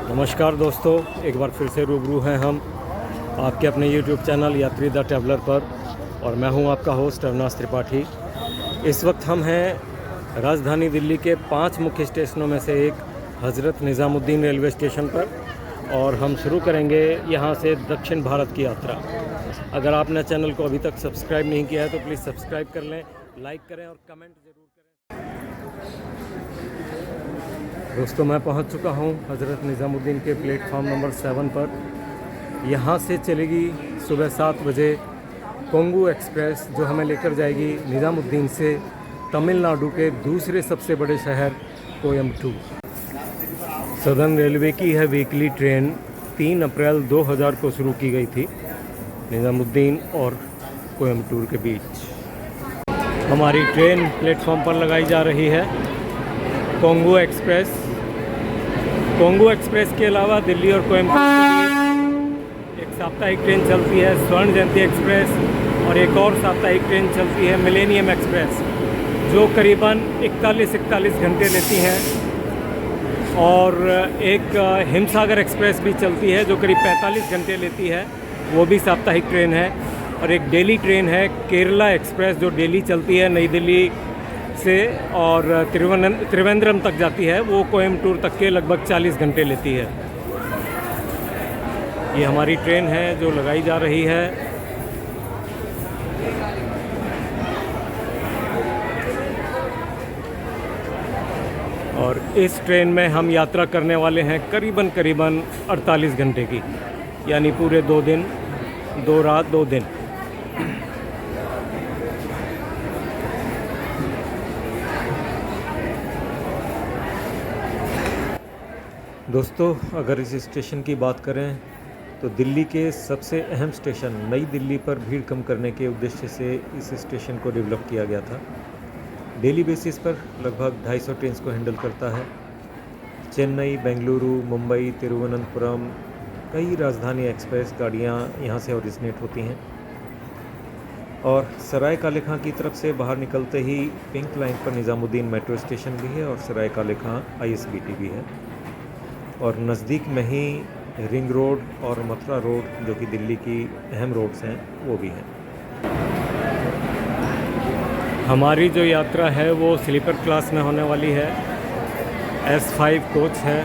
नमस्कार दोस्तों, एक बार फिर से रूबरू हैं हम आपके अपने YouTube चैनल यात्री द ट्रैवलर पर। और मैं हूं आपका होस्ट अविनाश त्रिपाठी। इस वक्त हम हैं राजधानी दिल्ली के 5 मुख्य स्टेशनों में से एक हज़रत निज़ामुद्दीन रेलवे स्टेशन पर, और हम शुरू करेंगे यहां से दक्षिण भारत की यात्रा। अगर आपने चैनल को अभी तक सब्सक्राइब नहीं किया है तो प्लीज़ सब्सक्राइब कर लें, लाइक करें और कमेंट ज़रूर करें। दोस्तों, मैं पहुंच चुका हूं हज़रत निज़ामुद्दीन के प्लेटफॉर्म नंबर 7 पर। यहां से चलेगी सुबह 7 बजे कोंगू एक्सप्रेस, जो हमें लेकर जाएगी निज़ामुद्दीन से तमिलनाडु के दूसरे सबसे बड़े शहर कोयम्बटूर। सदर्न रेलवे की यह वीकली ट्रेन 3 अप्रैल 2000 को शुरू की गई थी निज़ामुद्दीन और कोयम्बटूर के बीच। हमारी ट्रेन प्लेटफॉर्म पर लगाई जा रही है कोंगू एक्सप्रेस। कोंगू एक्सप्रेस के अलावा दिल्ली और कोयम्बटूर के बीच एक साप्ताहिक ट्रेन चलती है स्वर्ण जयंती एक्सप्रेस, और एक और साप्ताहिक ट्रेन चलती है मिलेनियम एक्सप्रेस, जो करीबन 41 घंटे लेती हैं। और एक हिमसागर एक्सप्रेस भी चलती है जो करीब 45 घंटे लेती है, वो भी साप्ताहिक ट्रेन है। और एक डेली ट्रेन है केरला एक्सप्रेस, जो डेली चलती है नई दिल्ली से और त्रिवेंद्रम तक जाती है। वो कोयम्बटूर तक के लगभग 40 घंटे लेती है। ये हमारी ट्रेन है जो लगाई जा रही है। और इस ट्रेन में हम यात्रा करने वाले हैं करीबन 48 घंटे की, यानी पूरे 2 दिन 2 रात 2 दिन। दोस्तों, अगर इस स्टेशन की बात करें तो दिल्ली के सबसे अहम स्टेशन नई दिल्ली पर भीड़ कम करने के उद्देश्य से इस स्टेशन को डेवलप किया गया था। डेली बेसिस पर लगभग 250 ट्रेन को हैंडल करता है। चेन्नई, बेंगलुरु, मुंबई, तिरुवनंतपुरम, कई राजधानी एक्सप्रेस गाड़ियाँ यहाँ से ओरिजिनेट होती हैं। और सराय काले खां की तरफ से बाहर निकलते ही पिंक लाइन पर निज़ामुद्दीन मेट्रो स्टेशन भी है और सराय काले खां ISBT भी है। और नज़दीक में ही रिंग रोड और मथुरा रोड, जो कि दिल्ली की अहम रोड्स हैं, वो भी हैं। हमारी जो यात्रा है वो स्लीपर क्लास में होने वाली है। S5 कोच है,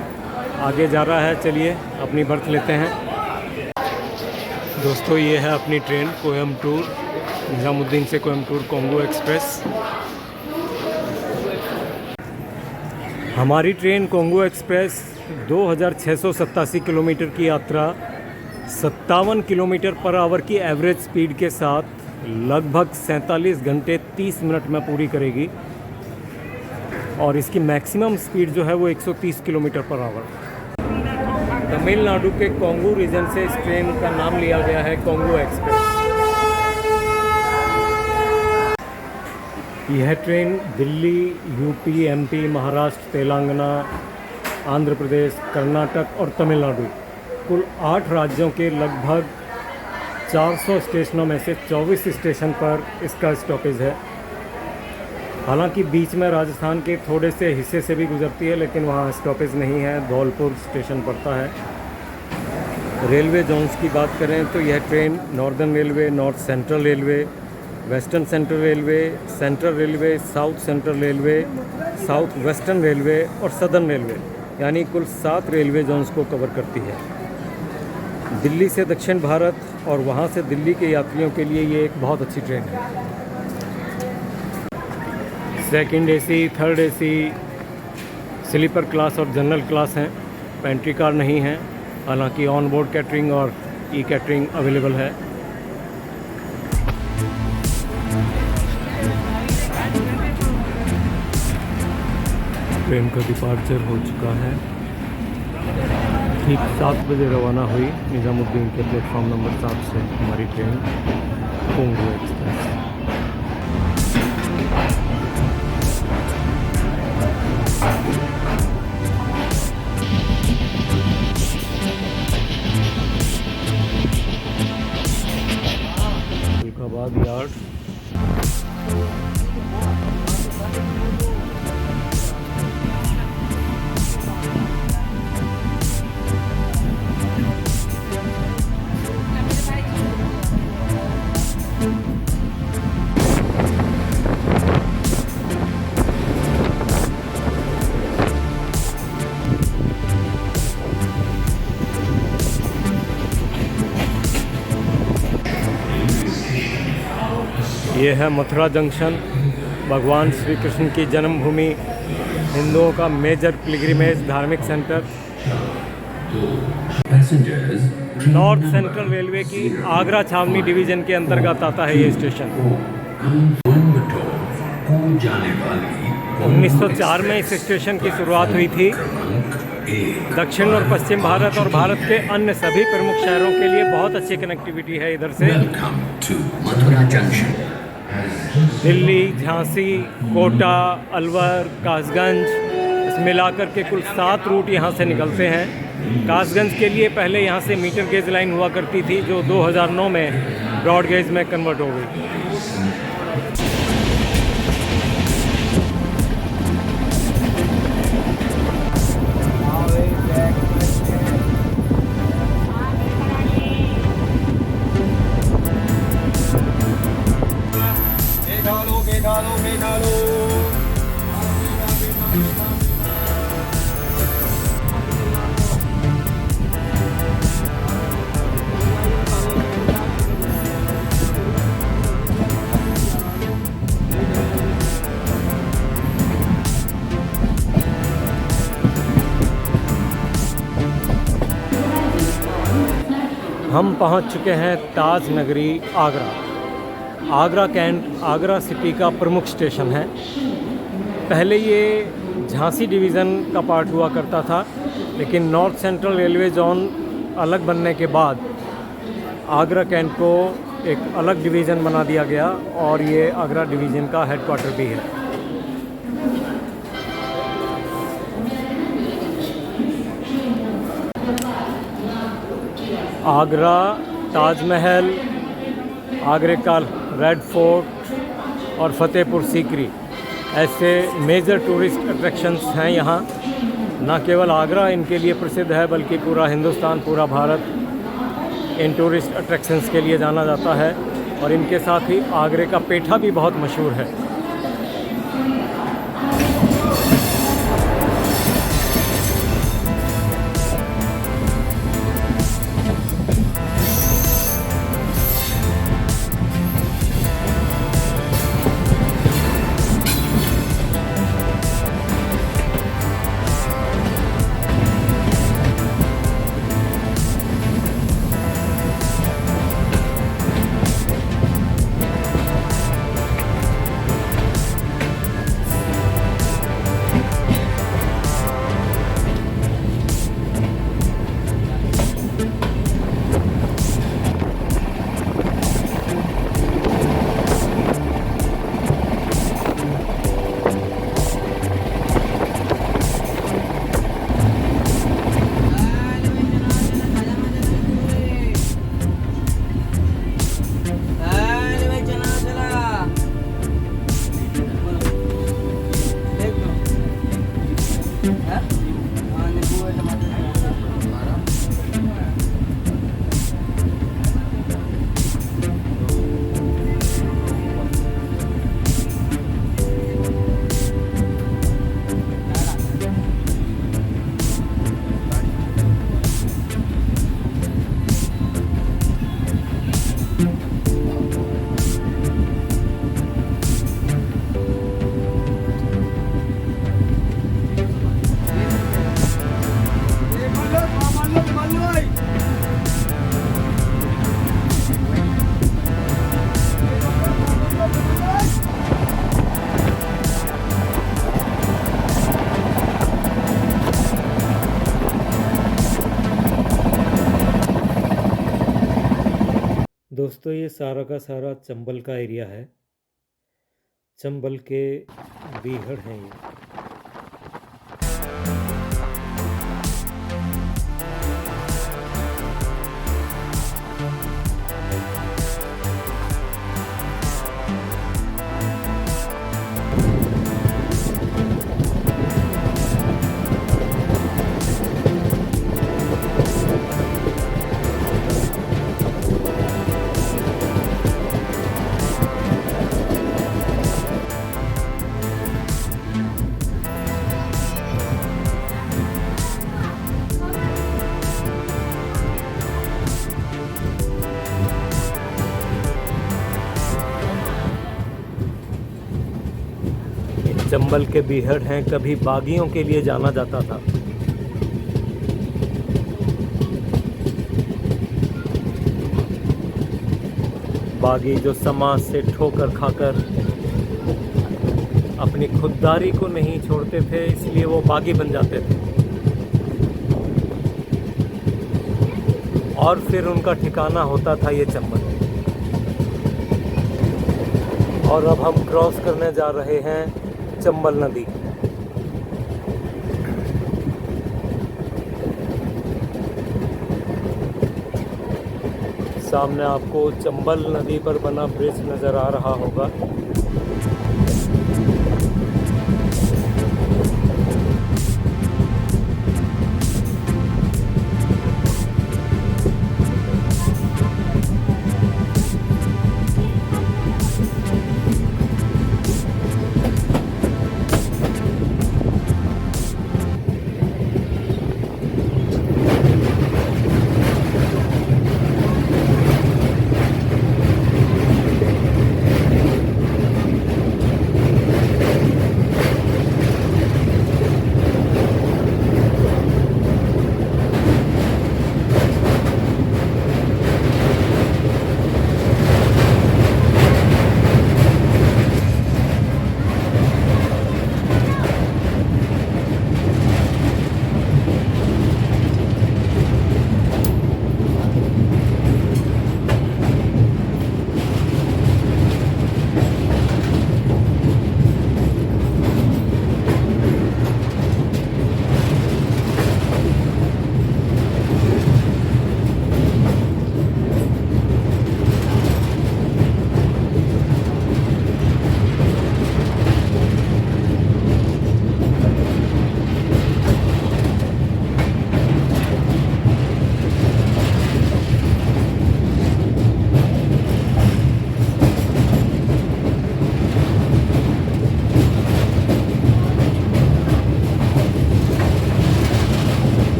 आगे जा रहा है। चलिए अपनी बर्थ लेते हैं। दोस्तों, ये है अपनी ट्रेन कोयम्बटूर, निज़ामुद्दीन से कोयम्बटूर कोंगू एक्सप्रेस। हमारी ट्रेन कोंगू एक्सप्रेस 2687 किलोमीटर की यात्रा 57 किलोमीटर पर आवर की एवरेज स्पीड के साथ लगभग 47 घंटे 30 मिनट में पूरी करेगी। और इसकी मैक्सिमम स्पीड जो है वो 130 किलोमीटर पर आवर। तमिलनाडु के कोंगू रीजन से इस ट्रेन का नाम लिया गया है कोंगू एक्सप्रेस। यह train Delhi, UP, MP, Maharashtra, Telangana, Andhra Pradesh, Karnataka और तमिलनाडु, कुल 8 राज्यों के लगभग 400 स्टेशनों में से 24 स्टेशन पर इसका स्टॉपेज है। हालांकि बीच में राजस्थान के थोड़े से हिस्से से भी गुजरती है, लेकिन वहाँ स्टॉपेज नहीं है। धौलपुर स्टेशन पड़ता है। रेलवे जोन्स की बात करें तो यह train northern railway, north central railway, western central railway, central railway, south central railway, south western railway और सदर्न रेलवे, यानी कुल 7 रेलवे जोन्स को कवर करती है। दिल्ली से दक्षिण भारत और वहाँ से दिल्ली के यात्रियों के लिए ये एक बहुत अच्छी ट्रेन है। Second AC, third AC, sleeper class और जनरल क्लास हैं। पेंट्री कार नहीं है, हालांकि ऑन बोर्ड कैटरिंग और कैटरिंग अवेलेबल है। ट्रेन का डिपार्चर हो चुका है। ठीक 7 बजे रवाना हुई निज़ामुद्दीन के प्लेटफॉर्म नंबर 7 से हमारी ट्रेन कोंगू एक्सप्रेस। फुलकाबाद यार्ड। ये है मथुरा जंक्शन, भगवान श्री कृष्ण की जन्मभूमि, हिंदुओं का मेजर पिलग्रिमेज धार्मिक सेंटर। नॉर्थ सेंट्रल रेलवे की आगरा छावनी डिवीज़न के अंतर्गत आता है ये स्टेशन। 1904 में इस स्टेशन की शुरुआत हुई थी। दक्षिण और पश्चिम भारत और भारत के अन्य सभी प्रमुख शहरों के लिए बहुत अच्छी कनेक्टिविटी है इधर से। दिल्ली, झांसी, कोटा, अलवर, कासगंज, इस मिलाकर के कुल 7 रूट यहाँ से निकलते हैं। कासगंज के लिए पहले यहाँ से मीटर गेज लाइन हुआ करती थी, जो 2009 में ब्रॉड गेज में कन्वर्ट हो गई। हम पहुंच चुके हैं ताज नगरी आगरा। आगरा कैंट आगरा सिटी का प्रमुख स्टेशन है। पहले ये झांसी डिवीज़न का पार्ट हुआ करता था, लेकिन नॉर्थ सेंट्रल रेलवे जोन अलग बनने के बाद आगरा कैंट को एक अलग डिवीज़न बना दिया गया और ये आगरा डिवीज़न का हेडक्वार्टर भी है। आगरा, ताजमहल, आगरे का रेड फोर्ट और फतेहपुर सीकरी ऐसे मेजर टूरिस्ट अट्रैक्शंस हैं यहाँ। न केवल आगरा इनके लिए प्रसिद्ध है, बल्कि पूरा हिंदुस्तान, पूरा भारत इन टूरिस्ट अट्रैक्शंस के लिए जाना जाता है। और इनके साथ ही आगरे का पेठा भी बहुत मशहूर है। दोस्तों, ये सारा का सारा चंबल का एरिया है। चंबल के बीहड़ हैं ये। चंबल के बीहड़ हैं, कभी बागियों के लिए जाना जाता था। बागी जो समाज से ठोकर खाकर अपनी खुददारी को नहीं छोड़ते थे, इसलिए वो बागी बन जाते थे और फिर उनका ठिकाना होता था ये चंबल। और अब हम क्रॉस करने जा रहे हैं चंबल नदी। सामने आपको चंबल नदी पर बना ब्रिज नज़र आ रहा होगा।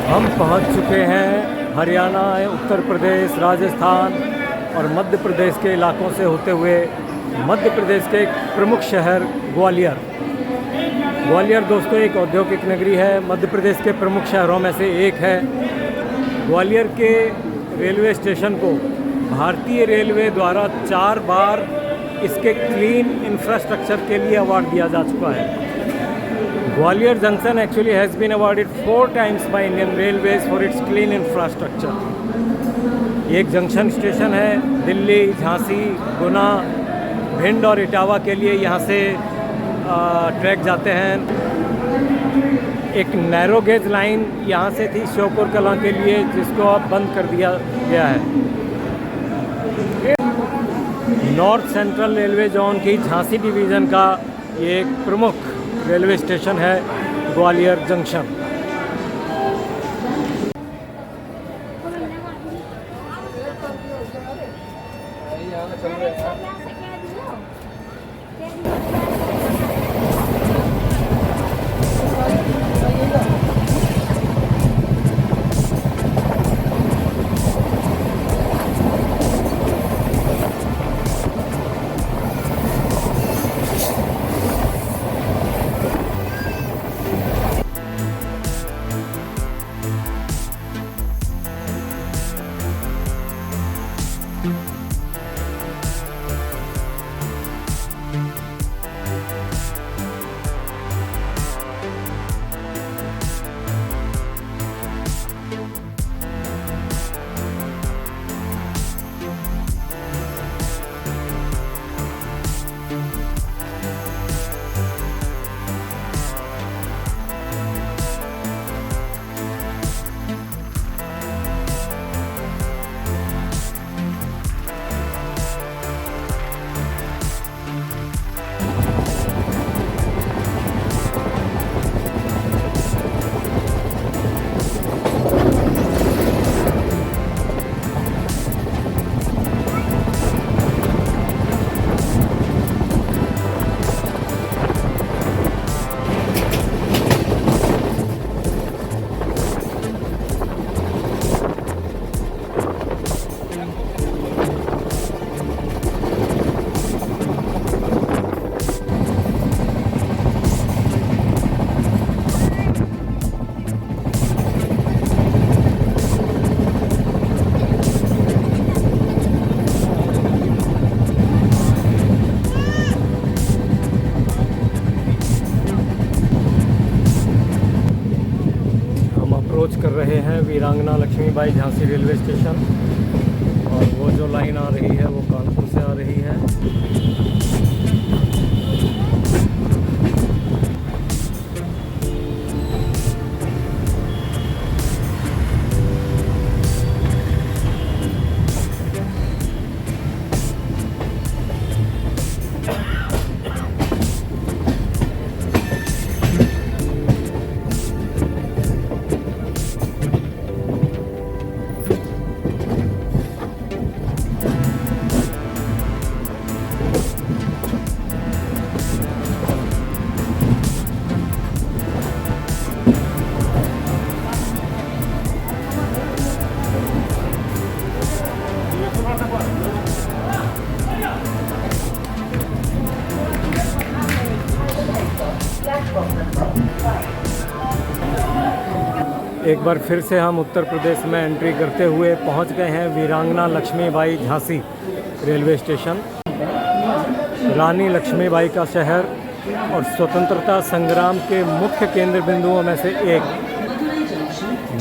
हम पहुंच चुके हैं हरियाणा, उत्तर प्रदेश, राजस्थान और मध्य प्रदेश के इलाकों से होते हुए मध्य प्रदेश के एक प्रमुख शहर ग्वालियर। ग्वालियर दोस्तों एक औद्योगिक नगरी है, मध्य प्रदेश के प्रमुख शहरों में से एक है। ग्वालियर के रेलवे स्टेशन को भारतीय रेलवे द्वारा 4 बार इसके क्लीन इंफ्रास्ट्रक्चर के लिए अवार्ड दिया जा चुका है। Gwalior Junction actually has been awarded 4 times by Indian Railways for its clean infrastructure. ये एक जंक्शन स्टेशन है, दिल्ली, झांसी, गुना, भिंड और इटावा के लिए यहाँ से ट्रैक जाते हैं। एक नैरो गेज लाइन यहाँ से थी श्योपुर कलां के लिए, जिसको अब बंद कर दिया गया है। नॉर्थ सेंट्रल रेलवे जोन की झांसी डिवीज़न का ये एक प्रमुख रेलवे स्टेशन है ग्वालियर जंक्शन। अप्रोच कर रहे हैं वीरांगना लक्ष्मीबाई झांसी रेलवे स्टेशन। और वो जो लाइन आ रही है वो कानपुर से आ रही है। एक बार फिर से हम उत्तर प्रदेश में एंट्री करते हुए पहुंच गए हैं वीरांगना लक्ष्मीबाई झांसी रेलवे स्टेशन। रानी लक्ष्मीबाई का शहर और स्वतंत्रता संग्राम के मुख्य केंद्र बिंदुओं में से एक।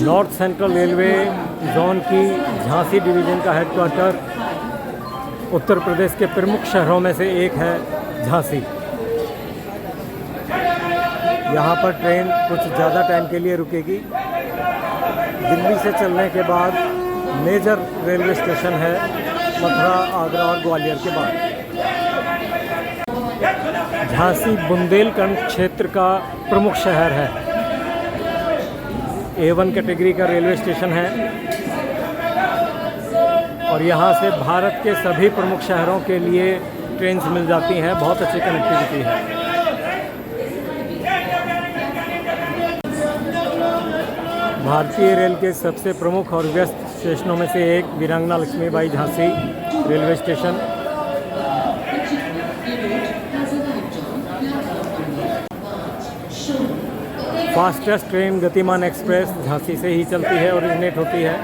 नॉर्थ सेंट्रल रेलवे जोन की झांसी डिवीज़न का हेडक्वार्टर उत्तर प्रदेश के प्रमुख शहरों में से एक है झांसी। यहाँ पर ट्रेन कुछ ज़्यादा टाइम के लिए रुकेगी। दिल्ली से चलने के बाद मेजर रेलवे स्टेशन है मथुरा, आगरा और ग्वालियर के बाद। झांसी बुंदेलखंड क्षेत्र का प्रमुख शहर है। A1 कैटेगरी का रेलवे स्टेशन है और यहाँ से भारत के सभी प्रमुख शहरों के लिए ट्रेन्स मिल जाती हैं। बहुत अच्छी कनेक्टिविटी है। भारतीय रेल के सबसे प्रमुख और व्यस्त स्टेशनों में से एक Veerangana Laxmibai Jhansi railway station. Fastest train Gatiman express Jhansi से ही चलती है, ओरिजिनेट होती है।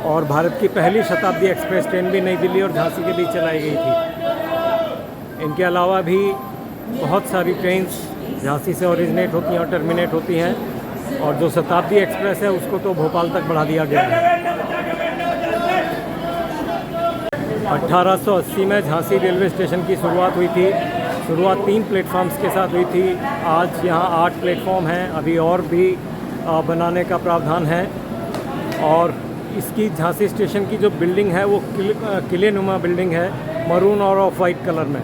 और भारत की पहली शताब्दी एक्सप्रेस ट्रेन भी नई दिल्ली और झांसी के बीच चलाई गई थी। इनके अलावा भी बहुत सारी ट्रेन्स झांसी से ओरिजिनेट होती हैं और टर्मिनेट होती हैं। और जो शताब्दी एक्सप्रेस है उसको तो भोपाल तक बढ़ा दिया गया है। 1880 में झांसी रेलवे स्टेशन की शुरुआत हुई थी। शुरुआत 3 प्लेटफॉर्म्स के साथ हुई थी। आज यहाँ 8 प्लेटफॉर्म हैं। अभी और भी बनाने का प्रावधान है। और इसकी झांसी स्टेशन की जो बिल्डिंग है वो किले नुमा बिल्डिंग है, मरून और ऑफ वाइट कलर में।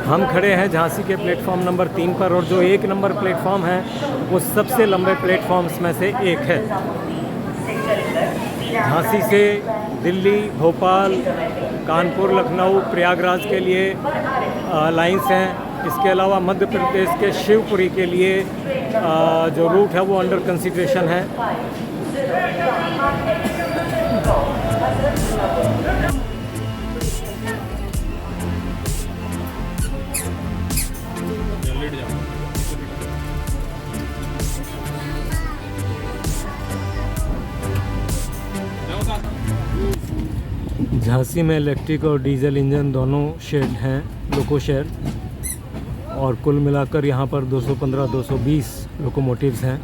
हम खड़े हैं झांसी के प्लेटफॉर्म नंबर 3 पर और जो 1 नंबर प्लेटफॉर्म है वो सबसे लंबे प्लेटफॉर्म्स में से एक है। झांसी से दिल्ली, भोपाल, कानपुर, लखनऊ, प्रयागराज के लिए लाइंस हैं। इसके अलावा मध्य प्रदेश के शिवपुरी के लिए जो रूट है वो अंडर कंसिडरेशन है। झांसी में इलेक्ट्रिक और डीजल इंजन दोनों शेड हैं, लोको शेड। और कुल मिलाकर यहाँ पर 215-220 लोकोमोटिव्स हैं।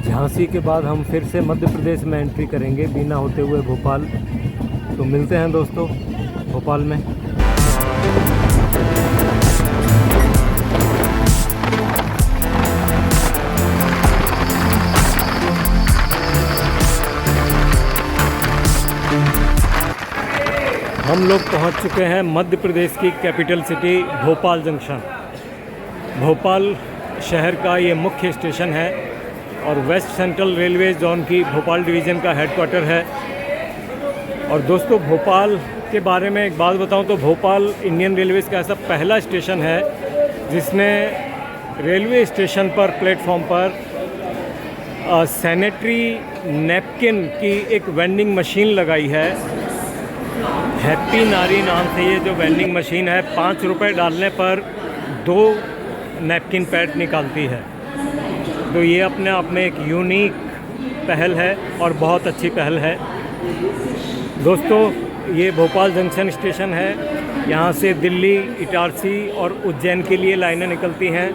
झांसी के बाद हम फिर से मध्य प्रदेश में एंट्री करेंगे बीना होते हुए भोपाल। तो मिलते हैं दोस्तों भोपाल में। हम लोग पहुंच चुके हैं मध्य प्रदेश की capital city Bhopal junction. Bhopal शहर का ये मुख्य स्टेशन है और वेस्ट सेंट्रल रेलवे जोन की भोपाल डिवीज़न का हेडक्वार्टर है। और दोस्तों, भोपाल के बारे में एक बात बताऊं तो भोपाल इंडियन रेलवेज़ का ऐसा पहला स्टेशन है जिसने रेलवे स्टेशन पर प्लेटफॉर्म पर सैनिटरी नैपकिन की एक वेंडिंग मशीन लगाई है। हैप्पी नारी नाम से ये जो वेंडिंग मशीन है 5 रुपये डालने पर 2 नैपकिन पैड निकालती है। तो ये अपने आप में एक यूनिक पहल है और बहुत अच्छी पहल है। दोस्तों, ये भोपाल जंक्शन स्टेशन है। यहाँ से दिल्ली, इटारसी और उज्जैन के लिए लाइनें निकलती हैं।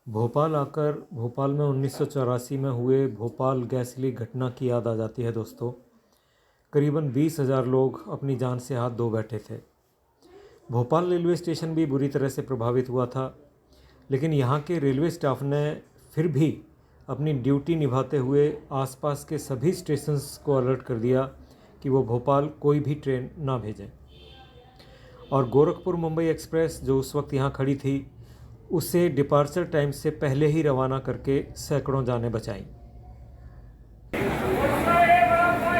भोपाल आकर भोपाल में 1984 में हुए भोपाल गैस लीक घटना की याद आ जाती है। दोस्तों, करीबन 20,000 लोग अपनी जान से हाथ धो बैठे थे। भोपाल रेलवे स्टेशन भी बुरी तरह से प्रभावित हुआ था, लेकिन यहाँ के रेलवे स्टाफ ने फिर भी अपनी ड्यूटी निभाते हुए आसपास के सभी स्टेशंस को अलर्ट कर दिया कि वो भोपाल कोई भी ट्रेन ना भेजें। और गोरखपुर मुंबई एक्सप्रेस जो उस वक्त यहाँ खड़ी थी, उसे डिपार्चर टाइम से पहले ही रवाना करके सैकड़ों जानें बचाईं।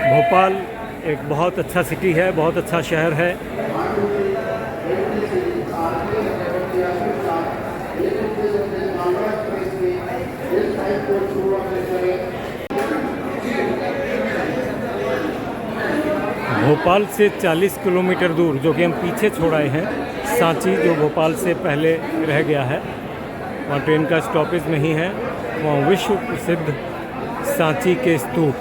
भोपाल एक बहुत अच्छा सिटी है, बहुत अच्छा शहर है। भोपाल से 40 किलोमीटर दूर जो कि हम पीछे छोड़ आए हैं, सांची, जो भोपाल से पहले रह गया है, वहाँ ट्रेन का स्टॉपेज नहीं है। वहाँ विश्व प्रसिद्ध सांची के स्तूप।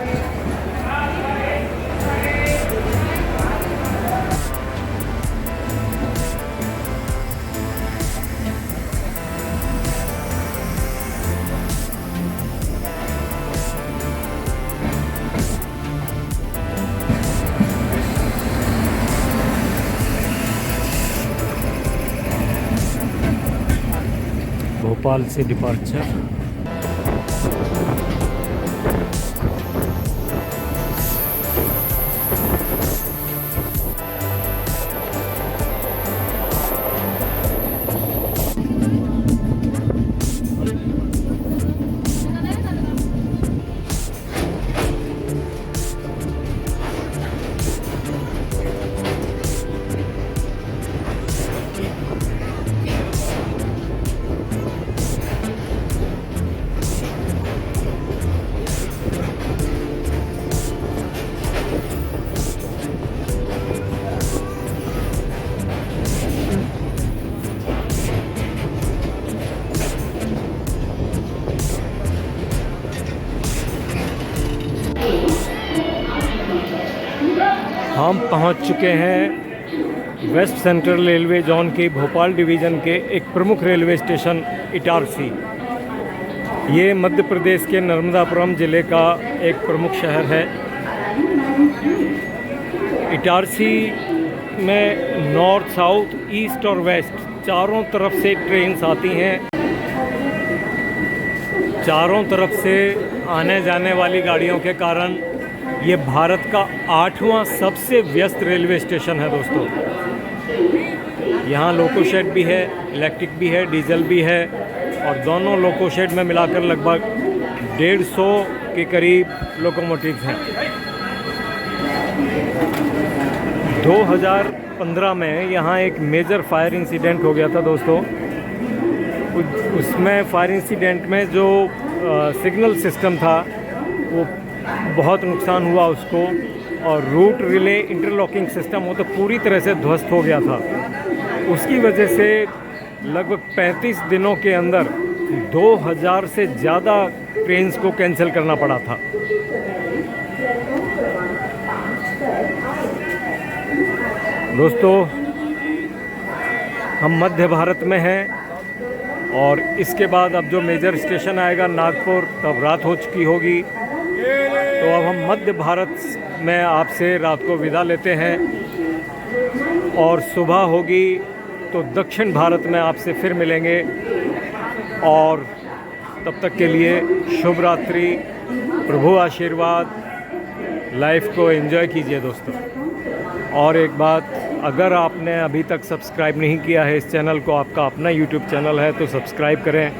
भोपाल से डिपार्चर। हम पहुंच चुके हैं वेस्ट सेंट्रल रेलवे जोन के भोपाल डिवीज़न के एक प्रमुख रेलवे स्टेशन इटारसी। ये मध्य प्रदेश के नर्मदापुरम ज़िले का एक प्रमुख शहर है। इटारसी में नॉर्थ, साउथ, ईस्ट और वेस्ट चारों तरफ से ट्रेन्स आती हैं। चारों तरफ से आने जाने वाली गाड़ियों के कारण ये भारत का 8वां सबसे व्यस्त रेलवे स्टेशन है। दोस्तों, यहाँ लोको शेड भी है, इलेक्ट्रिक भी है, डीजल भी है, और दोनों लोको शेड में मिलाकर लगभग 150 के करीब लोकोमोटिव्स हैं। 2015 में यहाँ एक मेजर फायर इंसिडेंट हो गया था। दोस्तों, उसमें फायर इंसिडेंट में जो सिग्नल सिस्टम था वो बहुत नुकसान हुआ उसको, और रूट रिले इंटरलॉकिंग सिस्टम वो तो पूरी तरह से ध्वस्त हो गया था। उसकी वजह से लगभग 35 दिनों के अंदर 2000 से ज़्यादा ट्रेन्स को कैंसिल करना पड़ा था। दोस्तों, हम मध्य भारत में हैं और इसके बाद अब जो मेजर स्टेशन आएगा नागपुर, तब रात हो चुकी होगी। तो अब हम मध्य भारत में आपसे रात को विदा लेते हैं और सुबह होगी तो दक्षिण भारत में आपसे फिर मिलेंगे। और तब तक के लिए शुभ रात्रि, प्रभु आशीर्वाद, लाइफ को एंजॉय कीजिए दोस्तों। और एक बात, अगर आपने अभी तक सब्सक्राइब नहीं किया है इस चैनल को, आपका अपना यूट्यूब चैनल है, तो सब्सक्राइब करें,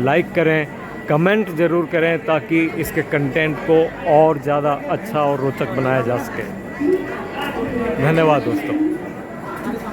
लाइक करें, कमेंट ज़रूर करें ताकि इसके कंटेंट को और ज़्यादा अच्छा और रोचक बनाया जा सके। धन्यवाद दोस्तों।